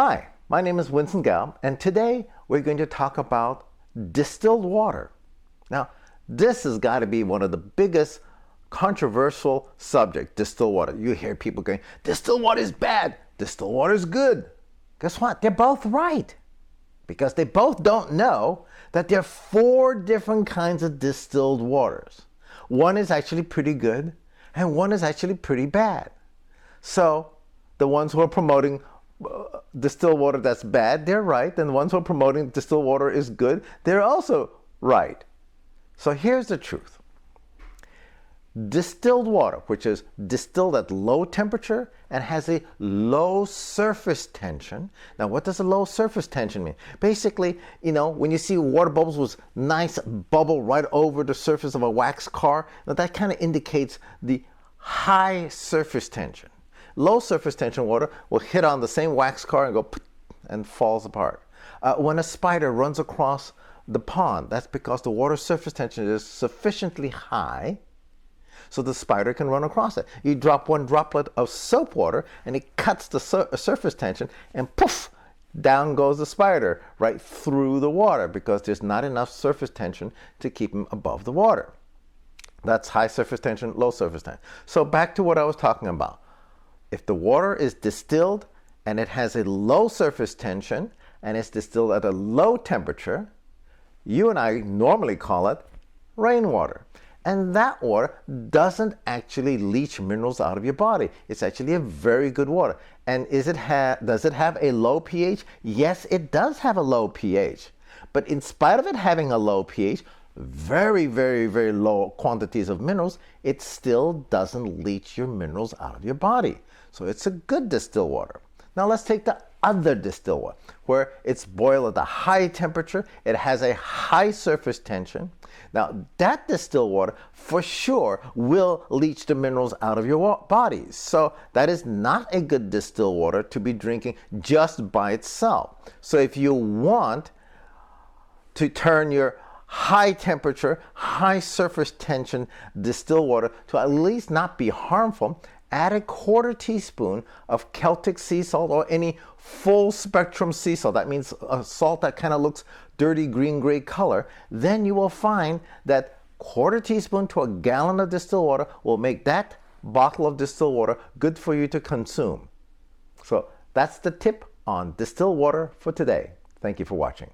Hi, my name is Winston Gao, and today we're going to talk about distilled water. Now, this has got to be one of the biggest controversial subjects, distilled water. You hear people going, distilled water is bad, distilled water is good. Guess what? They're both right, because they both don't know that there are 4 different kinds of distilled waters. One is actually pretty good, and one is actually pretty bad. So, the ones who are promoting distilled water that's bad, they're right. And the ones who are promoting distilled water is good, they're also right. So here's the truth. Distilled water, which is distilled at low temperature and has a low surface tension. Now, what does a low surface tension mean? Basically, when you see water bubbles with nice bubble right over the surface of a wax car, now that kind of indicates the high surface tension. Low surface tension water will hit on the same wax car and go and falls apart. When a spider runs across the pond, that's because the water surface tension is sufficiently high so the spider can run across it. You drop one droplet of soap water and it cuts the surface tension and poof, down goes the spider right through the water because there's not enough surface tension to keep him above the water. That's high surface tension, low surface tension. So back to what I was talking about. If the water is distilled and it has a low surface tension and it's distilled at a low temperature, you and I normally call it rainwater. And that water doesn't actually leach minerals out of your body. It's actually a very good water. And does it have a low pH? Yes, it does have a low pH. But in spite of it having a low pH, very, very, very low quantities of minerals, it still doesn't leach your minerals out of your body. So it's a good distilled water. Now let's take the other distilled water, where it's boiled at a high temperature, it has a high surface tension. Now that distilled water for sure will leach the minerals out of your body. So that is not a good distilled water to be drinking just by itself. So if you want to turn your high temperature, high surface tension distilled water to at least not be harmful, add a 1/4 teaspoon of Celtic sea salt or any full spectrum sea salt. That means a salt that kind of looks dirty green-gray color. Then you will find that 1/4 teaspoon to a gallon of distilled water will make that bottle of distilled water good for you to consume. So that's the tip on distilled water for today. Thank you for watching.